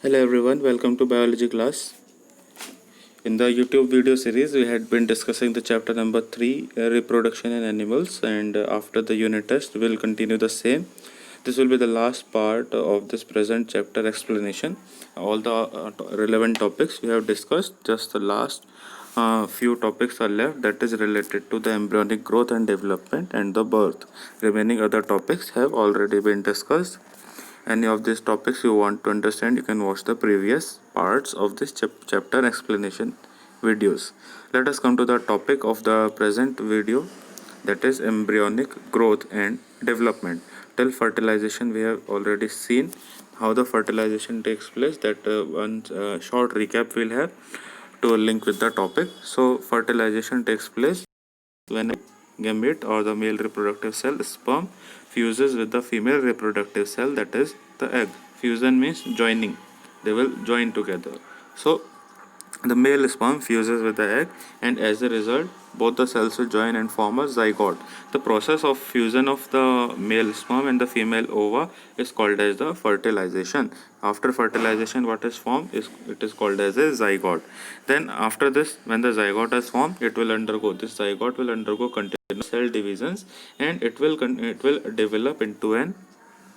Hello everyone, welcome to biology class. In the YouTube video series, we had been discussing the chapter number 3, reproduction in animals, and after the unit test, we'll continue the same. This will be the last part of this present chapter explanation. All the relevant topics we have discussed, just the last few topics are left, that is related to the embryonic growth and development and the birth. Remaining other topics have already been discussed. Any of these topics you want to understand, you can watch the previous parts of this chapter explanation videos. Let us come to the topic of the present video, that is embryonic growth and development. Till fertilization we have already seen how the fertilization takes place. That one short recap we'll have to link with the topic. So fertilization takes place when a gamete or the male reproductive cell sperm fuses with the female reproductive cell, that is the egg. Fusion means joining, they will join together. So the male sperm fuses with the egg, and as a result both the cells will join and form a zygote. The process of fusion of the male sperm and the female ova is called as the fertilization. After fertilization, what is formed is it is called as a zygote. Then after this, when the zygote is formed, this zygote will undergo continuous cell divisions, and it will develop into an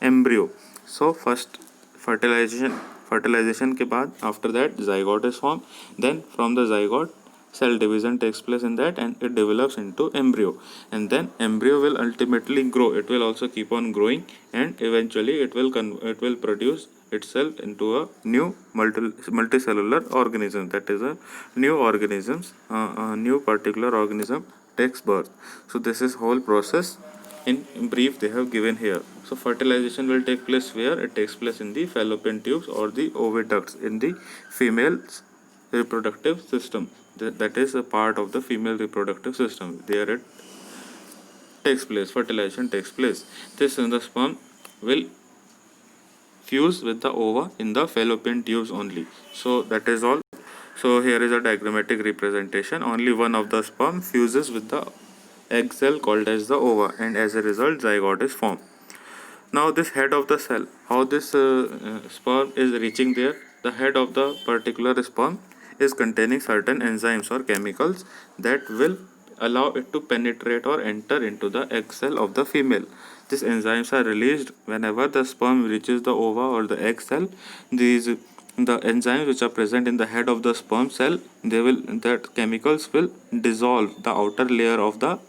embryo. So first fertilization के बाद, after that zygote is formed. Then from the zygote, cell division takes place in that, and it develops into embryo. And then embryo will ultimately grow. It will also keep on growing, and eventually it will produce itself into a new multicellular organism. That is a new particular organism takes birth. So this is whole process in brief they have given here. So fertilization will take place where? It takes place in the fallopian tubes or the oviducts in the female's reproductive system. That is a part of the female reproductive system. There it takes place, fertilization takes place. This in the sperm will fuse with the ova in the fallopian tubes only. So that is all. So here is a diagrammatic representation. Only one of the sperm fuses with the egg cell called as the ova, and as a result zygote is formed. Now this head of the cell, how this sperm is reaching there? The head of the particular sperm is containing certain enzymes or chemicals that will allow it to penetrate or enter into the egg cell of the female. These enzymes are released whenever the sperm reaches the ova or the egg cell. The enzymes which are present in the head of the sperm cell, that chemicals will dissolve the outer layer of the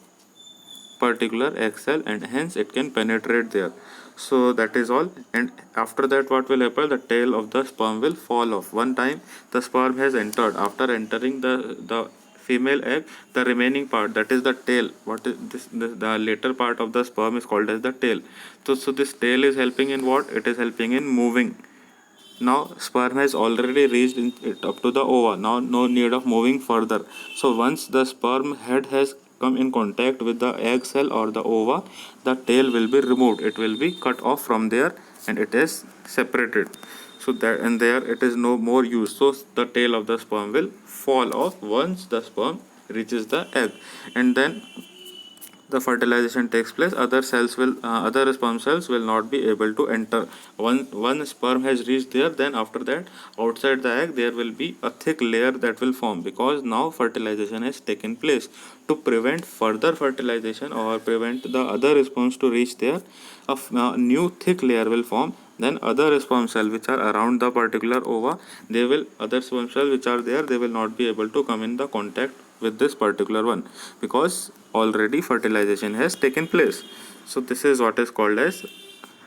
particular egg cell, and hence it can penetrate there. So that is all. And after that, what will happen? The tail of the sperm will fall off. One time the sperm has entered, after entering the female egg, the remaining part, that is the tail, what is the later part of the sperm is called as the tail. So this tail is helping in what? It is helping in moving. Now sperm has already reached it up to the ova. Now no need of moving further. So once the sperm head has come in contact with the egg cell or the ova, the tail will be removed. It will be cut off from there, and it is separated. So that, and there it is no more use. So the tail of the sperm will fall off once the sperm reaches the egg, and then the fertilization takes place. Other sperm cells will not be able to enter. One sperm has reached there, then after that outside the egg there will be a thick layer that will form, because now fertilization has taken place. To prevent further fertilization or prevent the other sperms to reach there, a new thick layer will form. Then other sperm cells which are around the particular ova, other sperm cells which are there, they will not be able to come in the contact with this particular one, because already fertilization has taken place. So this is what is called as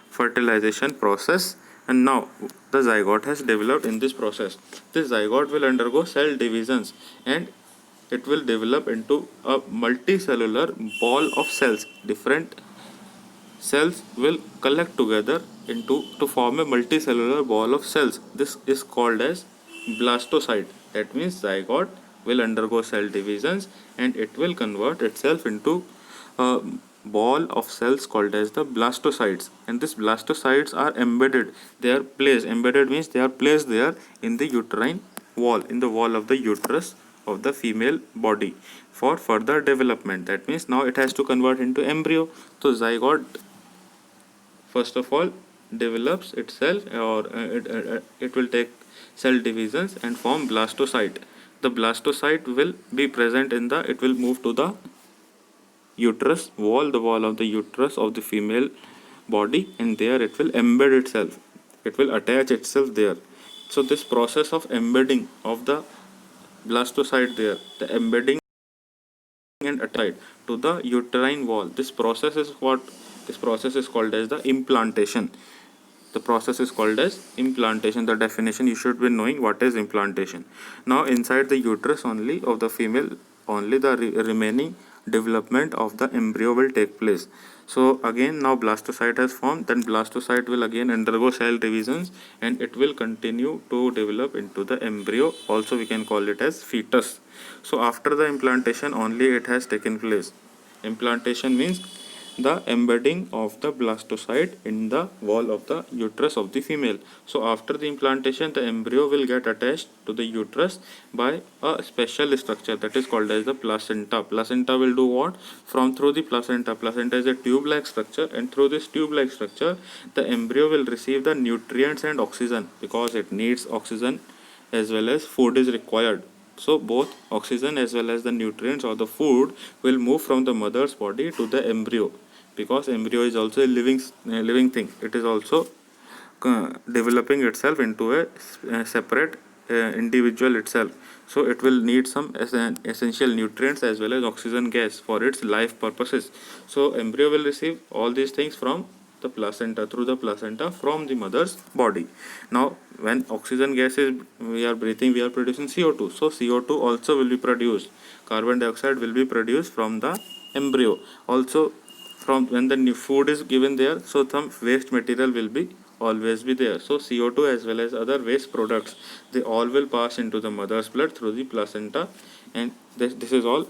fertilization process. And now the zygote has developed. In this process, this zygote will undergo cell divisions, and it will develop into a multicellular ball of cells. Different cells will collect together to form a multicellular ball of cells. This is called as blastocyte. That means zygote will undergo cell divisions, and it will convert itself into a ball of cells called as the blastocytes. And these blastocytes are embedded. Embedded means they are placed there in the uterine wall, in the wall of the uterus of the female body for further development. That means now it has to convert into embryo. So zygote, first of all, develops itself, or it will take cell divisions and form blastocyte. The blastocyte will be present in the, it will move to the uterus wall, the wall of the uterus of the female body, and there it will embed itself, it will attach itself there. So this process of embedding of the blastocyte there, the embedding and attach to the uterine wall, this process is what, this process is called as the implantation. The process is called as implantation. The definition, you should be knowing what is implantation. Now inside the uterus only of the female, only the remaining development of the embryo will take place. So again, now blastocyte has formed, then blastocyte will again undergo cell divisions and it will continue to develop into the embryo. Also we can call it as fetus. So after the implantation only it has taken place. Implantation means the embedding of the blastocyte in the wall of the uterus of the female. So after the implantation, the embryo will get attached to the uterus by a special structure that is called as the placenta. Placenta will do what? From through the placenta, placenta is a tube-like structure, and through this tube-like structure the embryo will receive the nutrients and oxygen, because it needs oxygen as well as food is required. So both oxygen as well as the nutrients or the food will move from the mother's body to the embryo, because embryo is also a living thing. It is also developing itself into a separate individual itself. So it will need some essential nutrients as well as oxygen gas for its life purposes. So embryo will receive all these things from the placenta, through the placenta, from the mother's body. Now when oxygen gas is we are breathing, we are producing CO2. So CO2 also will be produced, carbon dioxide will be produced from the embryo. Also from when the new food is given there, so some waste material will be always be there. So CO2 as well as other waste products, they all will pass into the mother's blood through the placenta, and this is all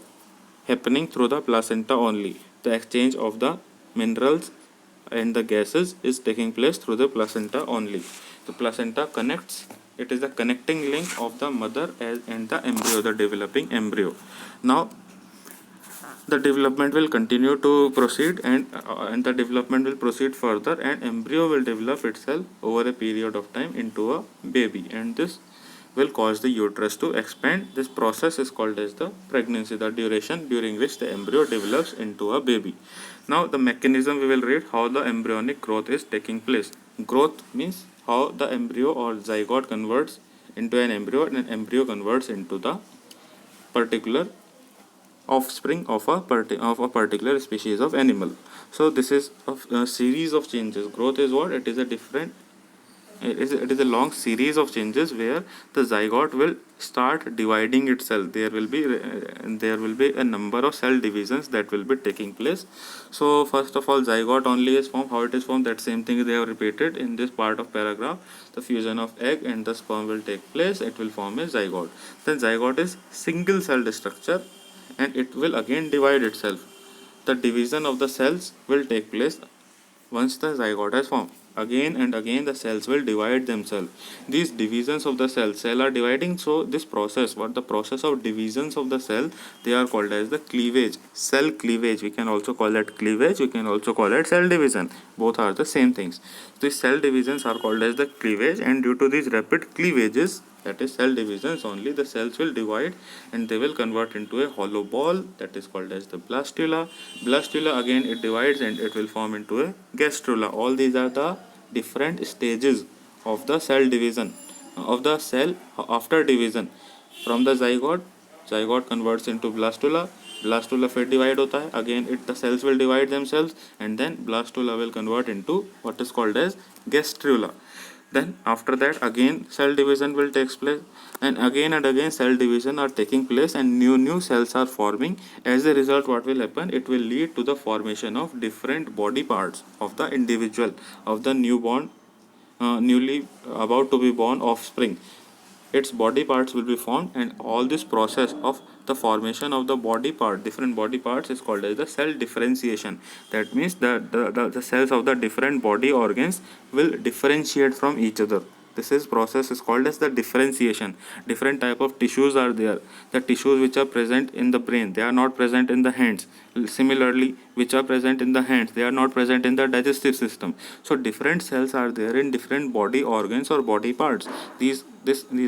happening through the placenta only. The exchange of the minerals and the gases is taking place through the placenta only. The placenta connects, it is the connecting link of the mother and the embryo, the developing embryo. Now the development will continue to proceed, and the development will proceed further, and embryo will develop itself over a period of time into a baby, and this will cause the uterus to expand. This process is called as the pregnancy, the duration during which the embryo develops into a baby. Now the mechanism, we will read how the embryonic growth is taking place. Growth means how the embryo or zygote converts into an embryo, and an embryo converts into the particular offspring of a particular species of animal. So this is a series of changes. Growth is what? It is a different, it is a long series of changes where the zygote will start dividing itself. There will be a number of cell divisions that will be taking place. So first of all, zygote only is formed. How it is formed? That same thing they have repeated in this part of paragraph. The fusion of egg and the sperm will take place. It will form a zygote. Then zygote is single celled structure, and it will again divide itself. The division of the cells will take place once the zygote has formed. Again and again the cells will divide themselves. These divisions of the cell are dividing. So this process, what the process of divisions of the cell, they are called as the cleavage, cell cleavage. We can also call it cleavage, we can also call it cell division. Both are the same things. These cell divisions are called as the cleavage, and due to these rapid cleavages, that is cell divisions only, the cells will divide and they will convert into a hollow ball, that is called as the blastula. Blastula again it divides and it will form into a gastrula. All these are the different stages of the cell division of the cell after division. From the zygote converts into blastula. Blastula फिर divide होता है, again the cells will divide themselves, and then blastula will convert into what is called as gastrula. Then after that again cell division will take place, and again cell division are taking place, and new cells are forming. As a result, what will happen? It will lead to the formation of different body parts of the individual, of the newly about to be born offspring. Its body parts will be formed, and all this process of the formation of the body part, different body parts, is called as the cell differentiation. That means the cells of the different body organs will differentiate from each other. This process is called as the differentiation. Different type of tissues are there. The tissues which are present in the brain, they are not present in the hands. Similarly, which are present in the hands, they are not present in the digestive system. So different cells are there in different body organs or body parts. These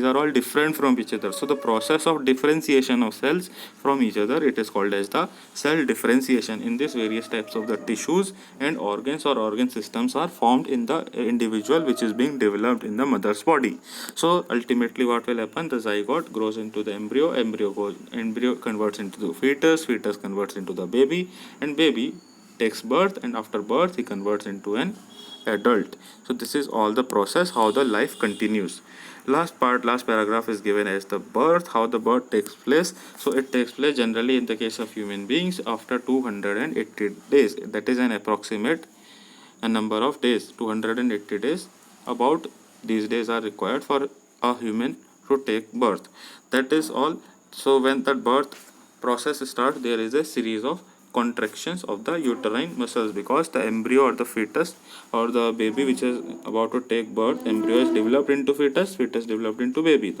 are all different from each other. So the process of differentiation of cells from each other, it is called as the cell differentiation. In this, various types of the tissues and organs or organ systems are formed in the individual which is being developed in the mother's body. So ultimately what will happen, the zygote grows into the embryo, embryo converts into the fetus converts into the baby, and baby takes birth, and after birth he converts into an adult. So this is all the process, how the life continues. Last paragraph is given as the birth, how the birth takes place. So it takes place generally in the case of human beings after 280 days. That is an approximate a number of days, 280 days. About these days are required for a human to take birth. That is all. So when the birth process starts, there is a series of contractions of the uterine muscles, because the embryo or the fetus or the baby which is about to take birth, embryo is developed into fetus developed into baby.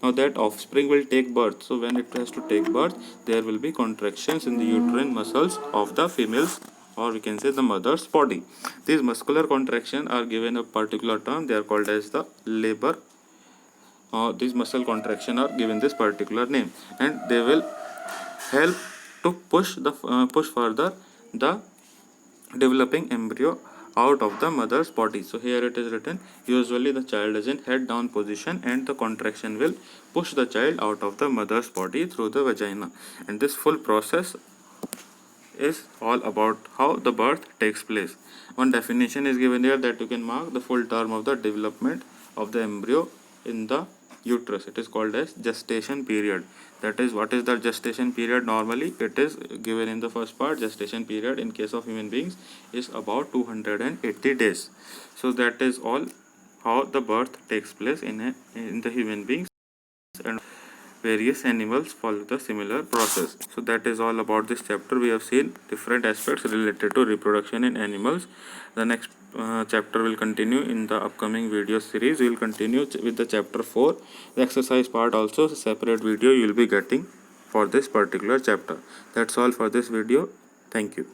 Now that offspring will take birth. So when it has to take birth, there will be contractions in the uterine muscles of the females, or we can say the mother's body. These muscular contractions are given a particular term. They are called as the labor. These muscle contractions are given this particular name, and they will help to push further the developing embryo out of the mother's body. So here it is written, usually the child is in head down position and the contraction will push the child out of the mother's body through the vagina. And this full process is all about how the birth takes place. One definition is given here that you can mark the full term of the development of the embryo in the uterus. It is called as gestation period. That is, what is the gestation period? Normally it is given in the first part. Gestation period in case of human beings is about 280 days. So that is all how the birth takes place in the human beings, and various animals follow the similar process. So that is all about this chapter. We have seen different aspects related to reproduction in animals. The next chapter will continue in the upcoming video series. We will continue with the chapter 4. The exercise part also, a separate video you will be getting for this particular chapter. That's all for this video. Thank you.